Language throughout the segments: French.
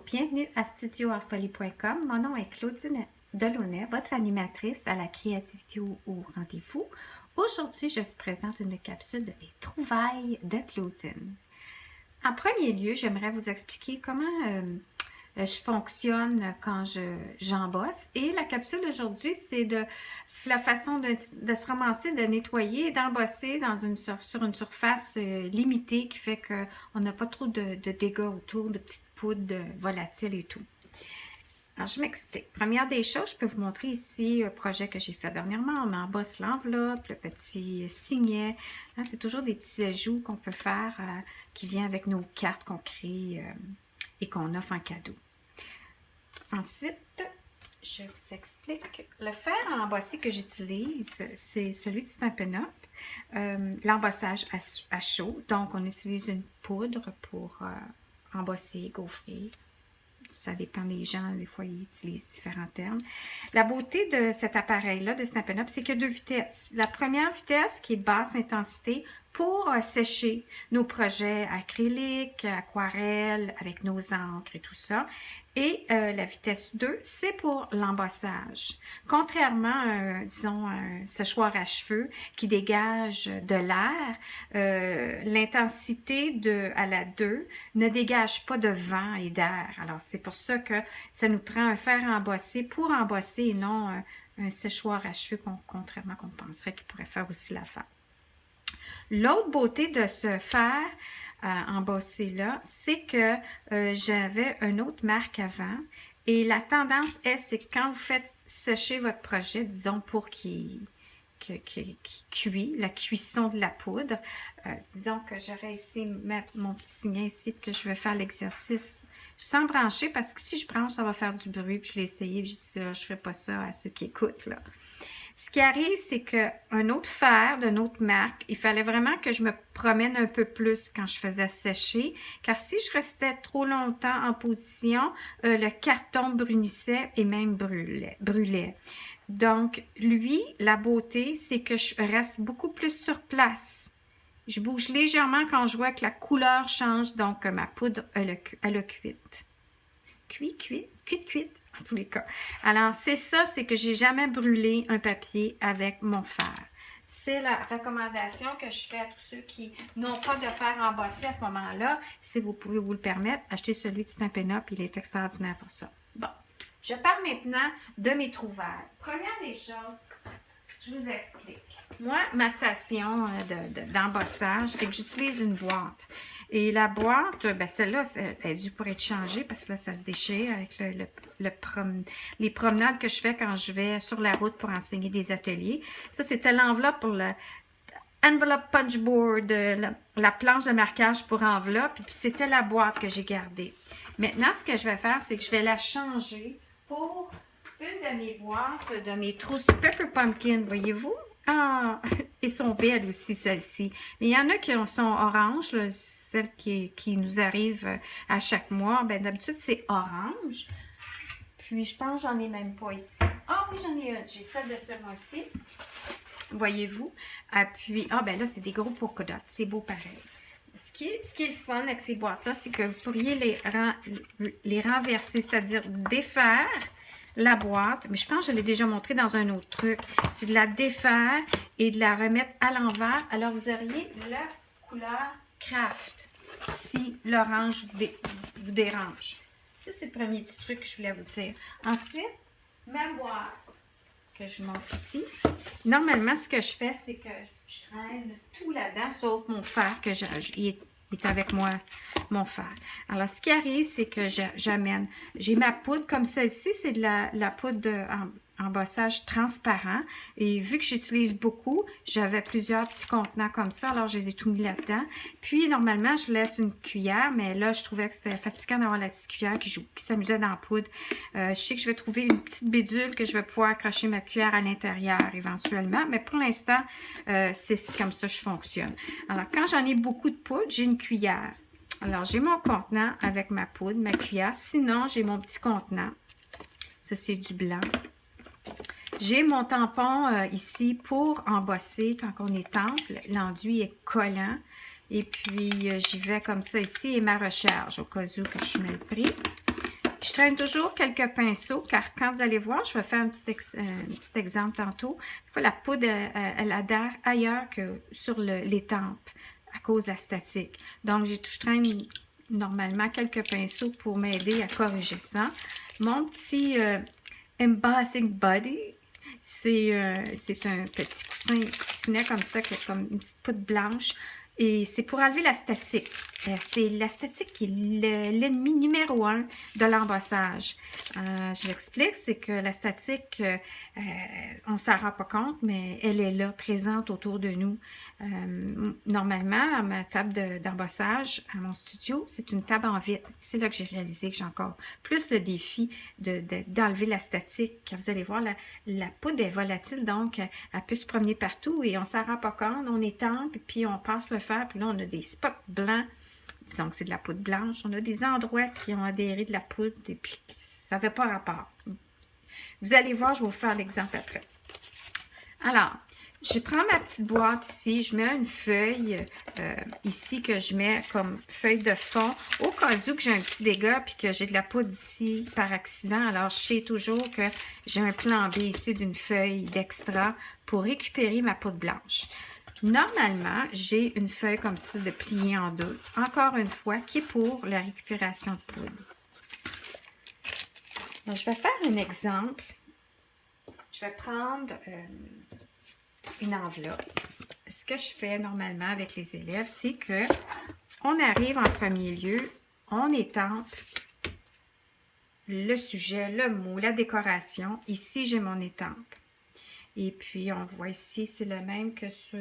bienvenue à studioartfolie.com. Mon nom est Claudine Delaunay, votre animatrice à la créativité au rendez-vous. Aujourd'hui, je vous présente une capsule de Les trouvailles de Claudine. En premier lieu, j'aimerais vous expliquer comment je fonctionne quand j'embosse. Et la capsule d'aujourd'hui, c'est de la façon de se ramasser, de nettoyer et d'embosser sur une surface limitée qui fait qu'on n'a pas trop de dégâts autour, de petites poudres volatiles et tout. Alors, je m'explique. Première des choses, je peux vous montrer ici un projet que j'ai fait dernièrement. On embosse l'enveloppe, le petit signet. Hein, c'est toujours des petits ajouts qu'on peut faire qui viennent avec nos cartes qu'on crée et qu'on offre en cadeau. Ensuite, je vous explique. Le fer à embosser que j'utilise, c'est celui de Stampin' Up. L'embossage à chaud. Donc, on utilise une poudre pour embosser, gaufrer. Ça dépend des gens, des fois ils utilisent différents termes. La beauté de cet appareil-là, de Stampin' Up, c'est qu'il y a deux vitesses. La première vitesse qui est basse intensité pour sécher nos projets acryliques, aquarelles, avec nos encres et tout ça. Et la vitesse 2, c'est pour l'embossage. Contrairement à, disons, un séchoir à cheveux qui dégage de l'air, l'intensité à la 2 ne dégage pas de vent et d'air. Alors, c'est pour ça que ça nous prend un fer embossé pour embosser et non un séchoir à cheveux, contrairement qu'on penserait qu'il pourrait faire aussi l'affaire. L'autre beauté de ce fer embossé-là, c'est que j'avais une autre marque avant et la tendance c'est que quand vous faites sécher votre projet, disons pour qu'il cuit, la cuisson de la poudre, disons que j'aurais ici mon petit signet ici que je vais faire l'exercice sans brancher parce que si je branche, ça va faire du bruit, puis je l'ai essayé, puis je ne fais pas ça à ceux qui écoutent là. Ce qui arrive, c'est qu'un autre fer d'une autre marque, il fallait vraiment que je me promène un peu plus quand je faisais sécher, car si je restais trop longtemps en position, le carton brunissait et même brûlait. Donc, lui, la beauté, c'est que je reste beaucoup plus sur place. Je bouge légèrement quand je vois que la couleur change, donc ma poudre, elle a cuite. Cuite. En tous les cas. Alors, c'est ça, c'est que j'ai jamais brûlé un papier avec mon fer. C'est la recommandation que je fais à tous ceux qui n'ont pas de fer embossé à ce moment-là. Si vous pouvez vous le permettre, achetez celui de Stampin' Up, il est extraordinaire pour ça. Bon, je parle maintenant de mes trouvailles. Première des choses, je vous explique. Moi, ma station d'embossage, c'est que j'utilise une boîte. Et la boîte, ben celle-là, elle est due pour être changée parce que là, ça se déchire avec les promenades que je fais quand je vais sur la route pour enseigner des ateliers. Ça, c'était l'enveloppe pour le envelope punchboard, la planche de marquage pour enveloppe. Puis c'était la boîte que j'ai gardée. Maintenant, ce que je vais faire, c'est que je vais la changer pour une de mes boîtes, de mes trousses Pepper Pumpkin, voyez-vous? Ah, et sont belles aussi, celles-ci. Mais il y en a qui sont oranges, là, celles qui nous arrivent à chaque mois. Ben, d'habitude, c'est orange. Puis, je pense que j'en ai même pas ici. Ah oui, j'en ai une. J'ai celle de ce mois-ci. Voyez-vous? Puis, ben là, c'est des gros polka dots. C'est beau pareil. Ce qui est le fun avec ces boîtes-là, c'est que vous pourriez les renverser, c'est-à-dire défaire la boîte, mais je pense que je l'ai déjà montré dans un autre truc. C'est de la défaire et de la remettre à l'envers. Alors, vous auriez la couleur Craft, si l'orange vous dérange. Ça, c'est le premier petit truc que je voulais vous dire. Ensuite, ma boîte que je montre ici. Normalement, ce que je fais, c'est que je traîne tout là-dedans, sauf mon fer que il est avec moi, mon fer. Alors, ce qui arrive, c'est que j'amène, j'ai ma poudre comme celle-ci, c'est de la poudre embossage transparent. Et vu que j'utilise beaucoup, j'avais plusieurs petits contenants comme ça, alors je les ai tout mis là-dedans. Puis, normalement, je laisse une cuillère, mais là, je trouvais que c'était fatigant d'avoir la petite cuillère qui s'amusait dans la poudre. Je sais que je vais trouver une petite bidule que je vais pouvoir accrocher ma cuillère à l'intérieur éventuellement, mais pour l'instant, c'est comme ça que je fonctionne. Alors, quand j'en ai beaucoup de poudre, j'ai une cuillère. Alors, j'ai mon contenant avec ma poudre, ma cuillère. Sinon, j'ai mon petit contenant. Ça, c'est du blanc. J'ai mon tampon ici pour embosser quand on étampe. L'enduit est collant. Et puis, j'y vais comme ça ici et ma recharge au cas où que je suis mal pris. Je traîne toujours quelques pinceaux, car quand vous allez voir, je vais faire un petit exemple tantôt. La poudre, elle adhère ailleurs que sur les tempes, à cause de la statique. Donc, je traîne normalement quelques pinceaux pour m'aider à corriger ça. Mon petit Embossing Buddy, c'est un petit coussinet comme ça, qui a comme une petite poudre blanche. Et c'est pour enlever la statique. C'est la statique qui est l'ennemi numéro 1 de l'embossage. Je l'explique, c'est que la statique, on ne s'en rend pas compte, mais elle est là, présente autour de nous. Normalement, à ma table d'embossage, à mon studio, c'est une table en vitre. C'est là que j'ai réalisé que j'ai encore plus le défi d'enlever la statique. Quand vous allez voir, la poudre est volatile, donc elle peut se promener partout et on ne s'en rend pas compte. On étampe, puis on passe le fer, puis là, on a des spots blancs. Disons que c'est de la poudre blanche. On a des endroits qui ont adhéré de la poudre et puis ça ne fait pas rapport. Vous allez voir, je vais vous faire l'exemple après. Alors, je prends ma petite boîte ici, je mets une feuille ici que je mets comme feuille de fond au cas où que j'ai un petit dégât puis que j'ai de la poudre ici par accident. Alors, je sais toujours que j'ai un plan B ici d'une feuille d'extra pour récupérer ma poudre blanche. Normalement, j'ai une feuille comme ça de plier en deux, encore une fois, qui est pour la récupération de poudre. Alors, je vais faire un exemple. Je vais prendre une enveloppe. Ce que je fais normalement avec les élèves, c'est que on arrive en premier lieu, on étampe le sujet, le mot, la décoration. Ici, j'ai mon étampe. Et puis, on voit ici, c'est le même que sur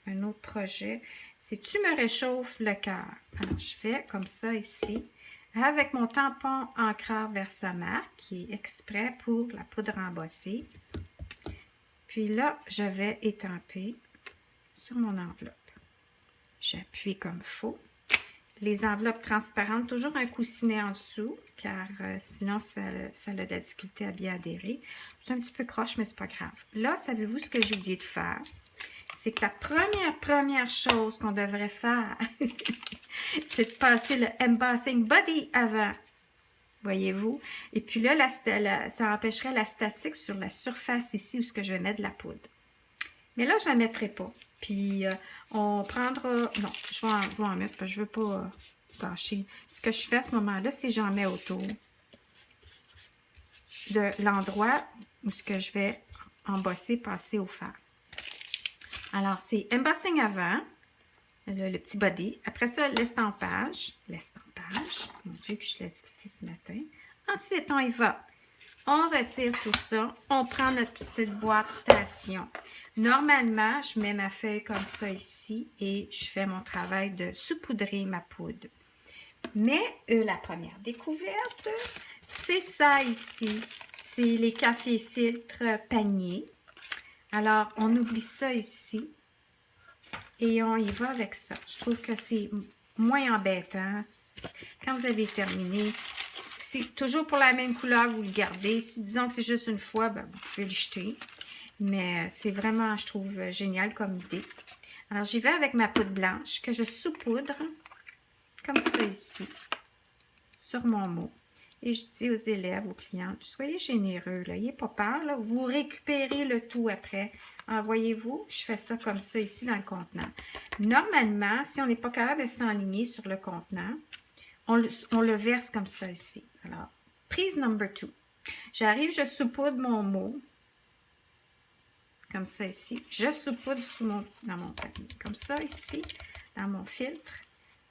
un autre projet. C'est « Tu me réchauffes le cœur ». Alors, je fais comme ça ici, avec mon tampon encreur Versamark, qui est exprès pour la poudre embossée. Puis là, je vais étamper sur mon enveloppe. J'appuie comme il faut. Les enveloppes transparentes, toujours un coussinet en dessous, car sinon, ça a de la difficulté à bien adhérer. C'est un petit peu croche, mais c'est pas grave. Là, savez-vous ce que j'ai oublié de faire? C'est que la première chose qu'on devrait faire, c'est de passer le Embossing Buddy avant. Voyez-vous? Et puis là, ça empêcherait la statique sur la surface ici où je vais mettre de la poudre. Mais là, je ne la mettrai pas. Puis, on prendra... Non, je vais en mettre parce que je ne veux pas gâcher. Ce que je fais à ce moment-là, c'est que j'en mets autour de l'endroit où je vais embosser, passer au fer. Alors, c'est embossing avant, le petit body. Après ça, l'estampage. L'estampage. Mon Dieu, que je l'ai discuté ce matin. Ensuite, on y va. On retire tout ça. On prend notre petite boîte station. Normalement, je mets ma feuille comme ça ici et je fais mon travail de saupoudrer ma poudre. Mais la première découverte, c'est ça ici. C'est les cafés filtres paniers. Alors, on oublie ça ici. Et on y va avec ça. Je trouve que c'est moins embêtant. Quand vous avez terminé, c'est toujours pour la même couleur, vous le gardez. Si disons que c'est juste une fois, ben, vous pouvez le jeter. Mais c'est vraiment, je trouve, génial comme idée. Alors, j'y vais avec ma poudre blanche que je saupoudre, comme ça ici, sur mon mot. Et je dis aux élèves, aux clientes, soyez généreux, n'ayez pas peur, là, vous récupérez le tout après. Alors, voyez-vous, je fais ça comme ça ici dans le contenant. Normalement, si on n'est pas capable de s'enligner sur le contenant, on le verse comme ça ici. Alors, prise number 2. J'arrive, je saupoudre mon mot, comme ça ici. Je saupoudre dans mon panier, comme ça ici, dans mon filtre.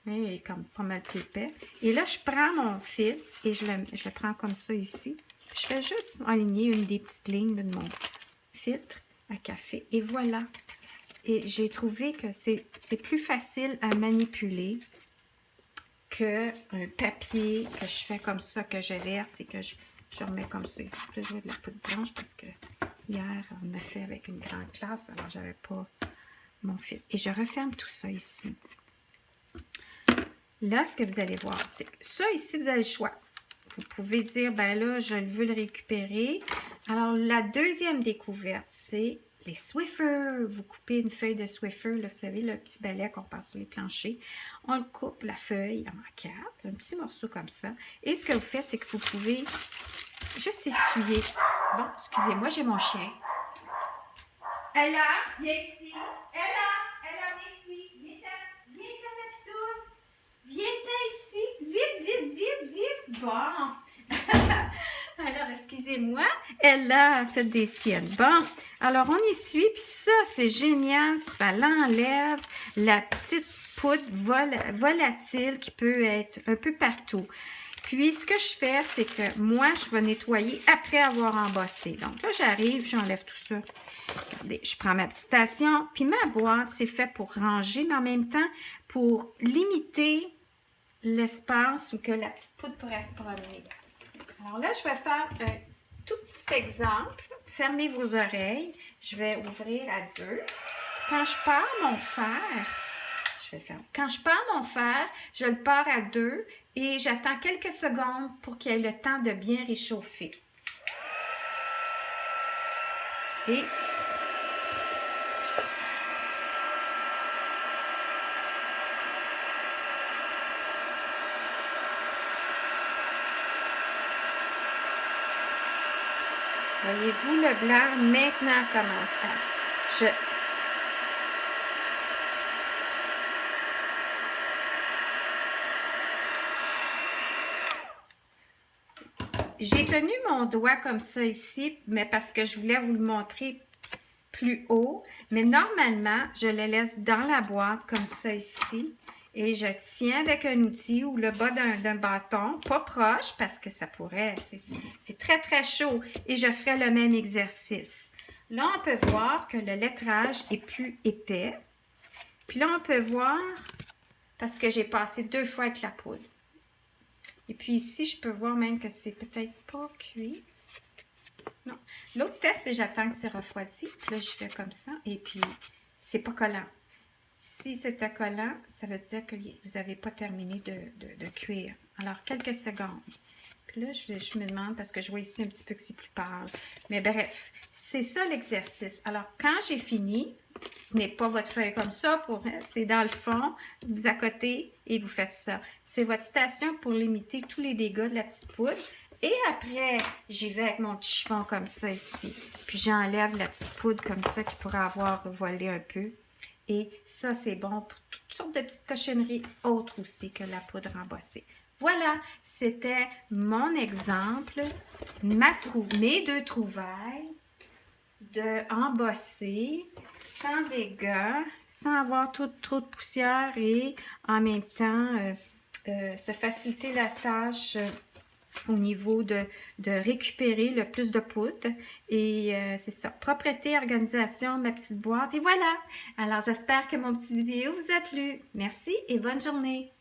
Mais il est comme pas mal plus épais. Et là, je prends mon fil et je le prends comme ça ici. Je fais juste aligner une des petites lignes de mon filtre à café. Et voilà. Et j'ai trouvé que c'est plus facile à manipuler qu'un papier que je fais comme ça, que je verse et que je remets comme ça ici. Puis là, je mets de la poudre blanche parce que hier, on a fait avec une grande classe, alors j'avais pas mon fil. Et je referme tout ça ici. Là, ce que vous allez voir, c'est que ça ici, vous avez le choix. Vous pouvez dire, ben là, je veux le récupérer. Alors, la deuxième découverte, c'est les Swiffer. Vous coupez une feuille de Swiffer, là, vous savez, le petit balai qu'on passe sur les planchers. On le coupe, la feuille, en quatre, un petit morceau comme ça. Et ce que vous faites, c'est que vous pouvez juste essuyer. Bon, excusez-moi, j'ai mon chien. Ella, viens ici. Ella, viens ici. Viens-t'en, ma pitoune. Viens-t'en ici. Vite. Bon. Alors, excusez-moi, elle a fait des siennes. Bon, alors on essuie, puis ça, c'est génial, ça l'enlève la petite poudre volatile qui peut être un peu partout. Puis, ce que je fais, c'est que moi, je vais nettoyer après avoir embossé. Donc là, j'arrive, j'enlève tout ça. Regardez, je prends ma petite station, puis ma boîte, c'est fait pour ranger, mais en même temps, pour limiter l'espace où que la petite poudre pourrait se promener. Alors là, je vais faire un tout petit exemple. Fermez vos oreilles. Je vais ouvrir à 2. Quand je pars mon fer, je vais le fermer. Quand je pars mon fer, je le pars à 2 et j'attends quelques secondes pour qu'il ait le temps de bien réchauffer. Et voyez-vous, le blanc maintenant commence à... J'ai tenu mon doigt comme ça ici, mais parce que je voulais vous le montrer plus haut. Mais normalement, je le laisse dans la boîte comme ça ici. Et je tiens avec un outil ou le bas d'un bâton, pas proche parce que ça pourrait, c'est très très chaud. Et je ferai le même exercice. Là, on peut voir que le lettrage est plus épais. Puis là, on peut voir, parce que j'ai passé 2 fois avec la poudre. Et puis ici, je peux voir même que c'est peut-être pas cuit. Non. L'autre test, c'est j'attends que c'est refroidi. Puis là, je fais comme ça. Et puis, c'est pas collant. Si c'était collant, ça veut dire que vous n'avez pas terminé de cuire. Alors, quelques secondes. Puis là, je me demande, parce que je vois ici un petit peu que c'est plus pâle. Mais bref, c'est ça l'exercice. Alors, quand j'ai fini, n'est pas votre feuille comme ça, c'est dans le fond, vous à côté et vous faites ça. C'est votre station pour limiter tous les dégâts de la petite poudre. Et après, j'y vais avec mon petit chiffon comme ça ici. Puis j'enlève la petite poudre comme ça qui pourrait avoir volé un peu. Et ça, c'est bon pour toutes sortes de petites cochonneries autres aussi que la poudre embossée. Voilà, c'était mon exemple, mes 2 trouvailles de embosser sans dégâts, sans avoir trop de poussière et en même temps se faciliter la tâche au niveau de récupérer le plus de poudre. Et c'est ça, propreté, organisation, ma petite boîte et voilà. Alors j'espère que mon petit vidéo vous a plu. Merci et bonne journée.